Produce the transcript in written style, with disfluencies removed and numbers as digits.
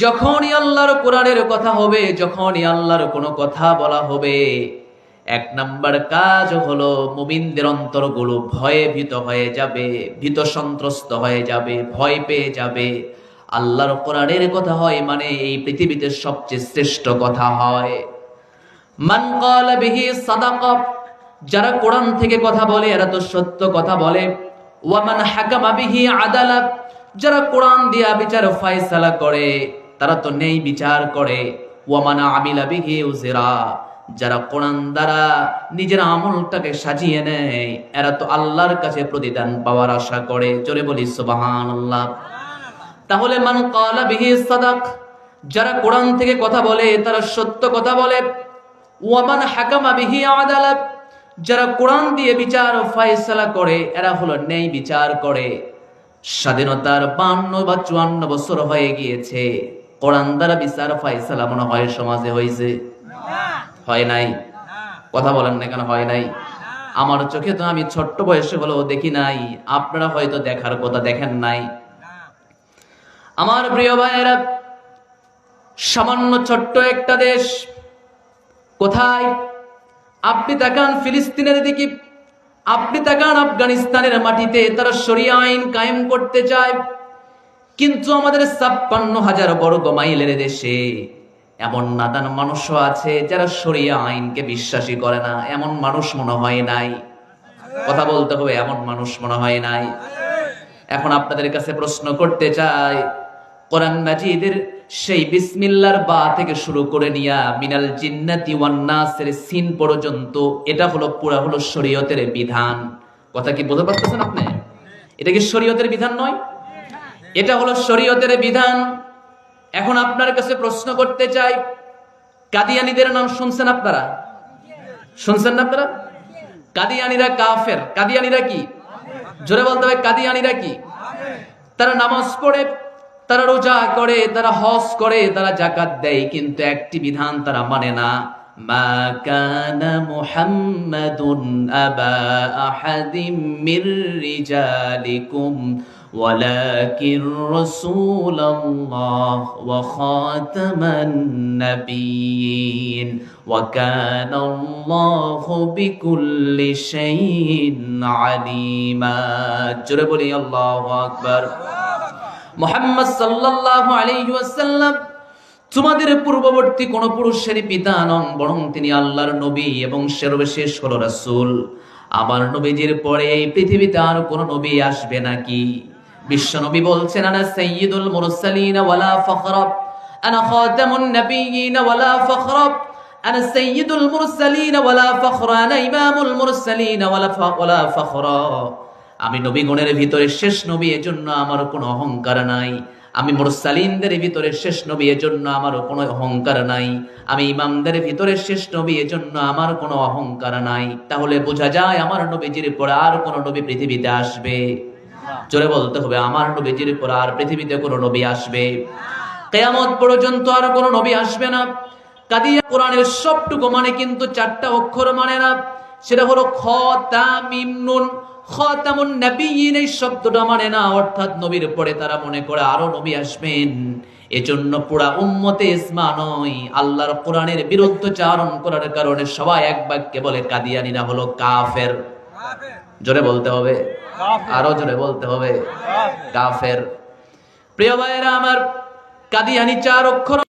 যখনই আল্লাহর কোরআনের কথা হবে, যখনই আল্লাহর কোনো কথা বলা হবে, এক নাম্বার কাজ হলো মুমিনদের অন্তরগুলো ভয়ে ভীত হয়ে যাবে, ভীত সন্ত্রস্ত হয়ে যাবে, ভয় পেয়ে যাবে। আল্লাহর কোরআনের কথা হয় মানে এই পৃথিবীতে সবচেয়ে শ্রেষ্ঠ কথা হয়। মান ক্বালা বিহি সাদাকা, যারা কোরআন থেকে কথা বলে এরা তো সত্য কথা বলে। ওয়া মান হাকামা বিহি আদালা, যারা কোরআন দিয়া বিচার ফয়সালা করে তারা তো ন্যায় বিচার করে। ওয়া মান আমিলা বিহি উযরা, যারা কোরআন দ্বারা নিজের আমলটাকে সাজিয়ে নেয় এরা তো আল্লাহর কাছে প্রতিদান পাওয়ার আশা করে। জোরে বলি সুবহানাল্লাহ। তাহলে মান ক্বালা বিহি সাদাক, যারা কোরআন থেকে কথা বলে তারা সত্য কথা বলে। ওয়া মান হাকামা বিহি আদালা, যারা কোরআন দিয়ে বিচার ও ফয়সালা করে এরা হলো ন্যায় বিচার করে। স্বাধীনতার 52 বা 54 বছর হয়ে গিয়েছে, কোরআন দ্বারা বিচার ফয়সালা মনে হয় সমাজে হয়েছে? হয় নাই। কথা বলেন না কেন হয় নাই? আমার চোখে তো আমি ছোট্ট বয়সে হলেও দেখি নাই, আপনারা হয়তো দেখার কথা দেখেন নাই। আমার প্রিয় ভাইয়েরা, সামান্য ছোট্ট একটা দেশ, কোথায়? আপনি তাকান ফিলিস্তিনের দিকে, আপনি তাকান আফগানিস্তানের মাটিতে, তারা শরিয়া আইন কায়েম করতে চায়। কিন্তু আমাদের 56,000 বর্গ মাইলের দেশে এমন নাদান মানুষও আছে যারা শরিয়া আইনকে বিশ্বাসী করে না। এমন মানুষ মনে হয় নাই। কথা বলতে হবে, এমন মানুষ মনে হয় নাই। এখন আপনাদের কাছে প্রশ্ন করতে চাই, কোরআন মাজিদের সেই বিসমিল্লাহর বা থেকে শুরু করে নিয়া মিনাল জিন্নাতি ওয়ান নাসের সিন পর্যন্ত এটা হলো পুরা হলো শরীয়তের বিধান। কথা কি বুঝতে পারতেছেন আপনি? এটা কি শরীয়তের বিধান নয়? এটা হলো শরীয়তের বিধান। এখন আপনার কাছে প্রশ্ন করতে চাই, কাদিয়ানীদের নাম শুনছেন আপনারা? শুনছেন না আপনারা? কাদিয়ানীরা কাফের। কাদিয়ানীরা কি? জোরে বলতে হবে, কাদিয়ানীরা কি? তারা নামাজ পড়ে, তারা রোজা করে, তারা হজ করে, তারা যাকাত দেয়, কিন্তু একটি বিধান তারা মানে না। মা কানা মুহাম্মাদুন আবা আহাদিম মির রিজালিকুম ওয়ালাকিন রাসূলুল্লাহ ওয়া খাতামান নাবিয়্যিন ওয়া কানা আল্লাহু বিকুল্লি শাইইন আলিমা। জোরে বলি আল্লাহু আকবার। মুহাম্মদ সাল্লাল্লাহু আলাইহি ওয়াসাল্লাম তোমাদের পূর্ববর্তী কোন পুরুষের পিতা নন, বরং তিনি আল্লাহর নবী এবং সর্বশেষ হলো রাসূল। আমার নবীজির পরে এই পৃথিবীতে আর কোন নবী আসবে নাকি? বিশ্ব নবী বলছেন, আনা সাইয়্যিদুল মুরসালিন ওয়ালা ফখরা, আনা খাতামুন নাবিয়্যিন ওয়ালা ফখরা, আনা সাইয়্যিদুল মুরসালিন ওয়ালা ফখরা, আনা ইমামুল মুরসালিন ওয়ালা ফখরা। আমি নবীগণের ভিতরে শেষ নবী, এজন্য আমার কোনো অহংকার নাই। আমি মুরসালিনদের ভিতরে শেষ নবী, এজন্য আমার কোনো অহংকার নাই। আমি ইমামদের ভিতরে শেষ নবী, এজন্য আমার কোনো অহংকার নাই। তাহলে বোঝা যায় আমার নবীজির পর আর কোনো নবী পৃথিবীতে আসবে? জোরে বলতে হবে, আমার নবীজির পর আর পৃথিবীতে কোনো নবী আসবে? কিয়ামত পর্যন্ত আর কোনো নবী আসবে না। কাদিয়া কোরআনের সবটুকু মানে কিন্তু 4টা অক্ষর মানে না। সেটা হলো খ তা মিম নুন। খাতামুন নাবিয়্যিন এই শব্দটা মানে না, অর্থাৎ নবীর পরে তারা মনে করে আরো নবী আসবেন। এজন্য পুরা উম্মতে ইসমা নয়, আল্লাহর কোরআনের বিরুদ্ধচারণ করার কারণে সবাই এক বাক্যে বলে কাদিয়ানীরা হলো কাফের। জোরে বলতে হবে, আরো জোরে বলতে হবে, কাফের। প্রিয় ভাইয়েরা আমার, কাদিয়ানী 4 অক্ষর